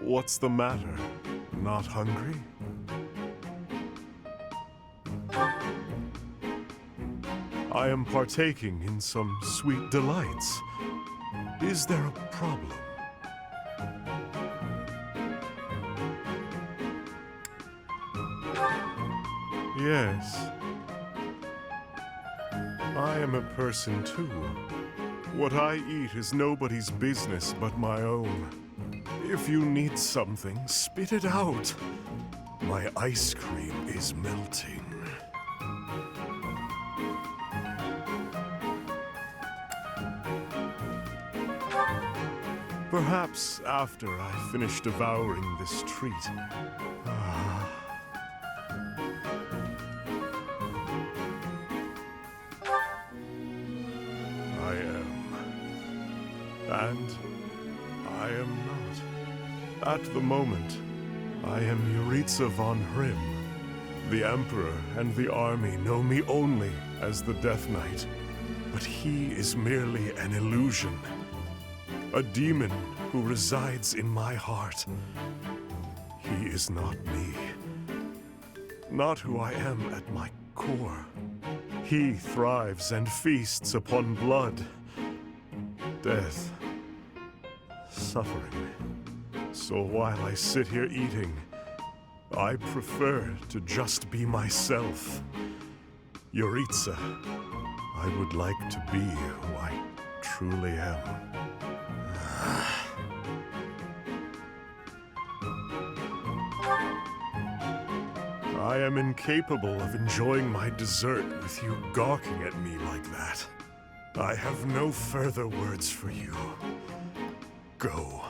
What's the matter? Not hungry? I am partaking in some sweet delights. Is there a problem? Yes. I am a person too. What I eat is nobody's business but my own. If you need something, spit it out. My ice cream is melting. Perhaps after I finish devouring this treat. I am. And I am not. At the moment, I am Jeritza von Hrim. The Emperor and the army know me only as the Death Knight, but he is merely an illusion. A demon who resides in my heart. He is not me. Not who I am at my core. He thrives and feasts upon blood, death, suffering. So while I sit here eating, I prefer to just be myself. Jeritza, I would like to be who I truly am. I am incapable of enjoying my dessert with you gawking at me like that. I have no further words for you. Go.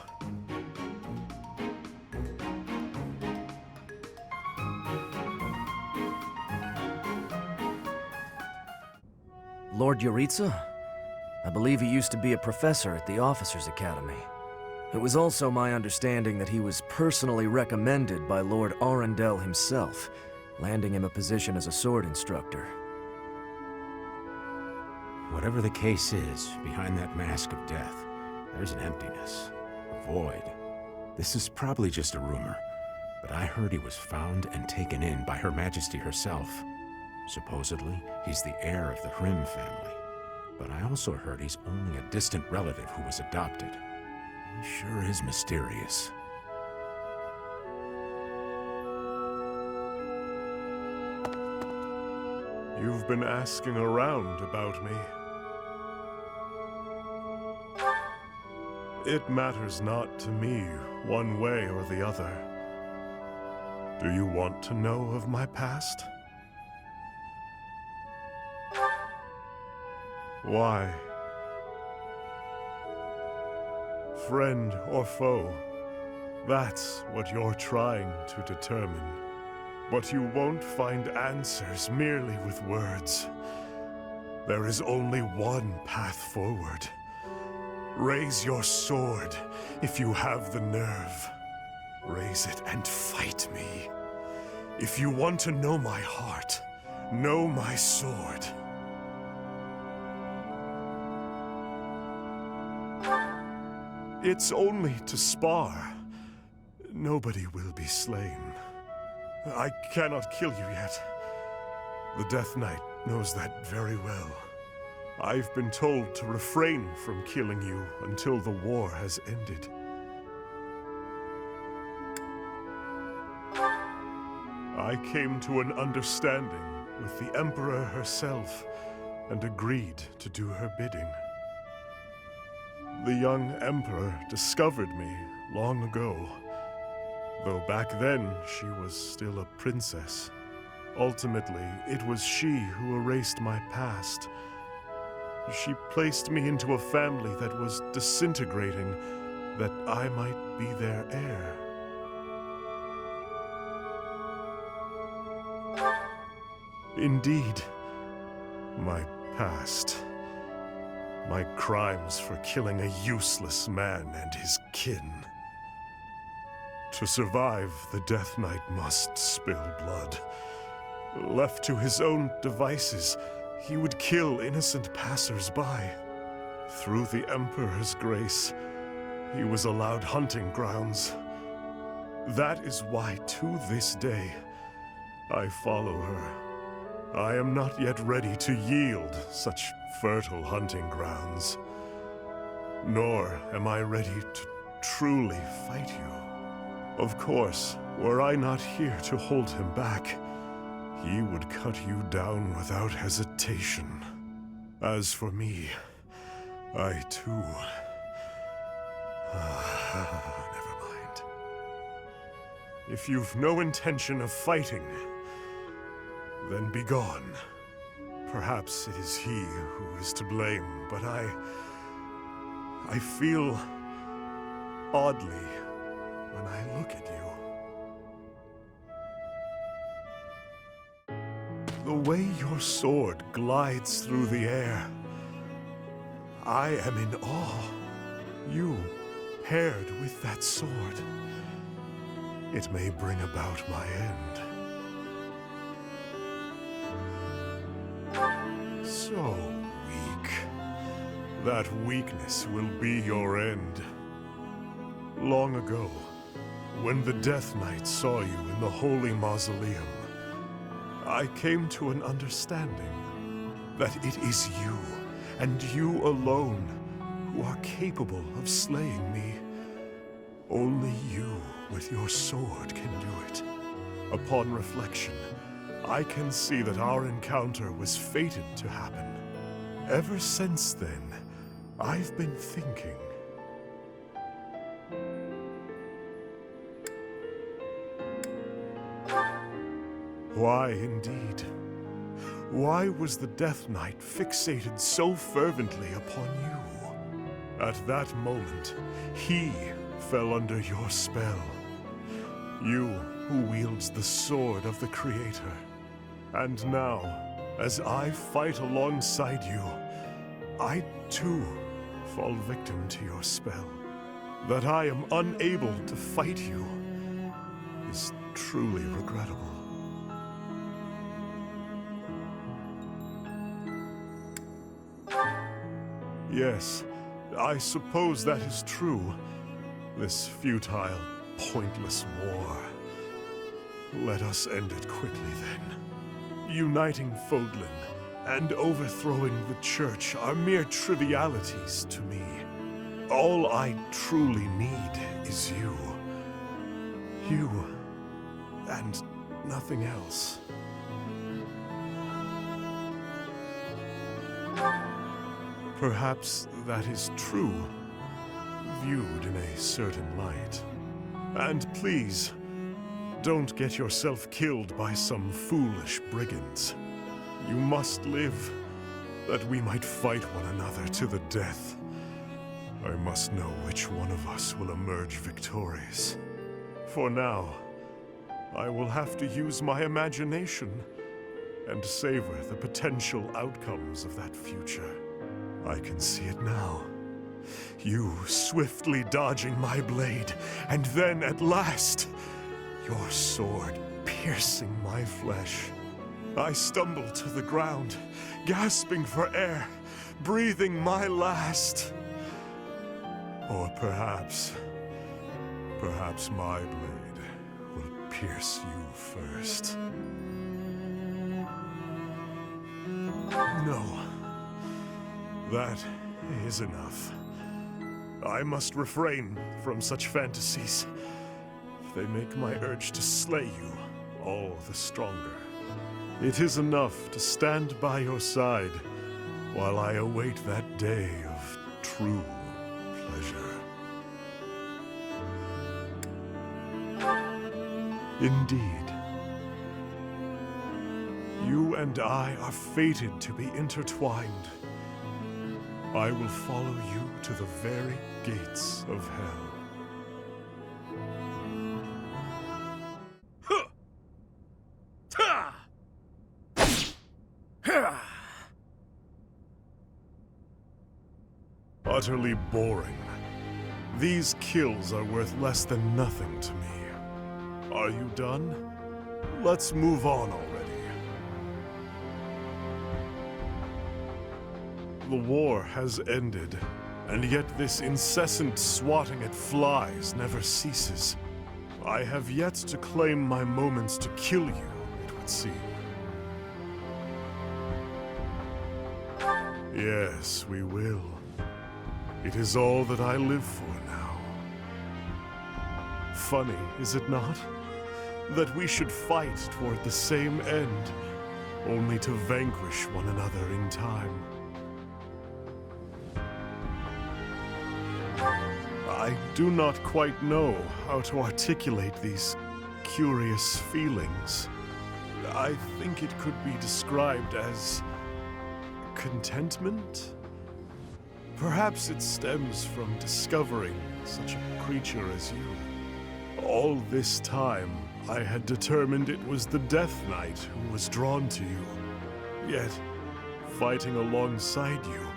Lord Jeritza? I believe he used to be a professor at the Officers' Academy. It was also my understanding that he was personally recommended by Lord Arundel himself, landing him a position as a sword instructor. Whatever the case is, behind that mask of death, there's an emptiness, a void. This is probably just a rumor, but I heard he was found and taken in by Her Majesty herself. Supposedly, he's the heir of the Hrim family, but I also heard he's only a distant relative who was adopted. He sure is mysterious. You've been asking around about me. It matters not to me one way or the other. Do you want to know of my past? Why? Friend or foe? That's what you're trying to determine. But you won't find answers merely with words. There is only one path forward. Raise your sword if you have the nerve. Raise it and fight me. If you want to know my heart, know my sword. It's only to spar. Nobody will be slain. I cannot kill you yet. The Death Knight knows that very well. I've been told to refrain from killing you until the war has ended. I came to an understanding with the Emperor herself and agreed to do her bidding. The young Emperor discovered me long ago, though back then she was still a princess. Ultimately, it was she who erased my past. She placed me into a family that was disintegrating, that I might be their heir. Indeed, my past. My crimes for killing a useless man and his kin. To survive, the Death Knight must spill blood. Left to his own devices, he would kill innocent passers-by. Through the Emperor's grace, he was allowed hunting grounds, That is why, to this day, I follow her. I am not yet ready to yield such fertile hunting grounds. Nor am I ready to truly fight you. Of course, were I not here to hold him back, he would cut you down without hesitation. As for me, I too... never mind. If you've no intention of fighting, then be gone. Perhaps it is he who is to blame, but I feel oddly when I look at you. The way your sword glides through the air, I am in awe. You, paired with that sword, it may bring about my end. So weak. That weakness will be your end. Long ago, when the Death Knight saw you in the Holy Mausoleum, I came to an understanding that it is you, and you alone, who are capable of slaying me. Only you with your sword can do it. Upon reflection, I can see that our encounter was fated to happen. Ever since then, I've been thinking. Why indeed? Why was the Death Knight fixated so fervently upon you? At that moment, he fell under your spell. You who wields the sword of the Creator. And now, as I fight alongside you, I too fall victim to your spell. That I am unable to fight you is truly regrettable. Yes, I suppose that is true. This futile, pointless war. Let us end it quickly then. Uniting Fodlan and overthrowing the Church are mere trivialities to me. All I truly need is you. You, and nothing else. Perhaps that is true, viewed in a certain light. And please, don't get yourself killed by some foolish brigands. You must live, that we might fight one another to the death. I must know which one of us will emerge victorious. For now, I will have to use my imagination and savor the potential outcomes of that future. I can see it now. You swiftly dodging my blade, and then at last, your sword piercing my flesh. I stumble to the ground, gasping for air, breathing my last. Or perhaps my blade will pierce you first. No. That is enough. I must refrain from such fantasies. They make my urge to slay you all the stronger. It is enough to stand by your side while I await that day of true pleasure. Indeed. You and I are fated to be intertwined. I will follow you to the very gates of hell. Utterly boring. These kills are worth less than nothing to me. Are you done? Let's move on already. The war has ended, and yet this incessant swatting at flies never ceases. I have yet to claim my moments to kill you, it would seem. Yes, we will. It is all that I live for now. Funny, is it not? That we should fight toward the same end, only to vanquish one another in time. I do not quite know how to articulate these curious feelings. I think it could be described as contentment? Perhaps it stems from discovering such a creature as you. All this time, I had determined it was the Death Knight who was drawn to you. Yet, fighting alongside you,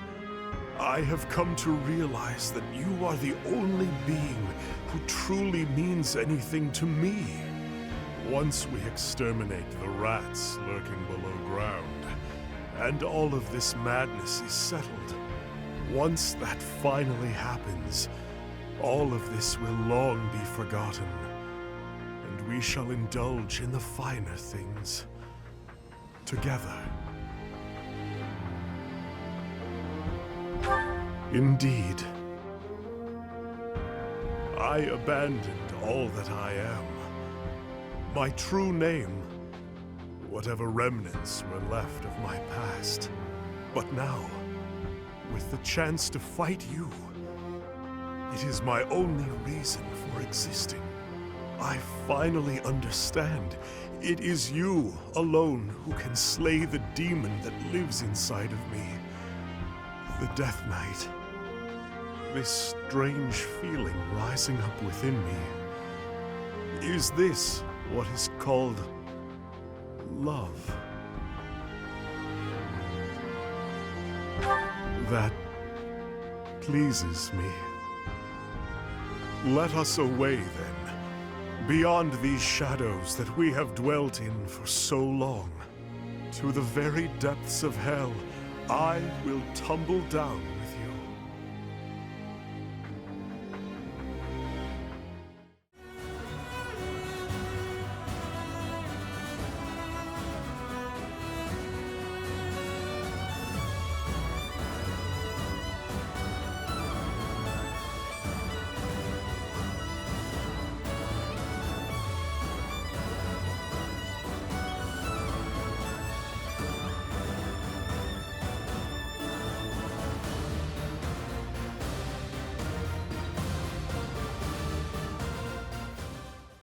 I have come to realize that you are the only being who truly means anything to me. Once we exterminate the rats lurking below ground, and all of this madness is settled, once that finally happens, all of this will long be forgotten, and we shall indulge in the finer things together. Indeed, I abandoned all that I am. My true name, whatever remnants were left of my past. But now, with the chance to fight you, it is my only reason for existing. I finally understand. It is you alone who can slay the demon that lives inside of me. The Death Knight. This strange feeling rising up within me. Is this what is called love? That pleases me. Let us away then, beyond these shadows that we have dwelt in for so long. To the very depths of hell, I will tumble down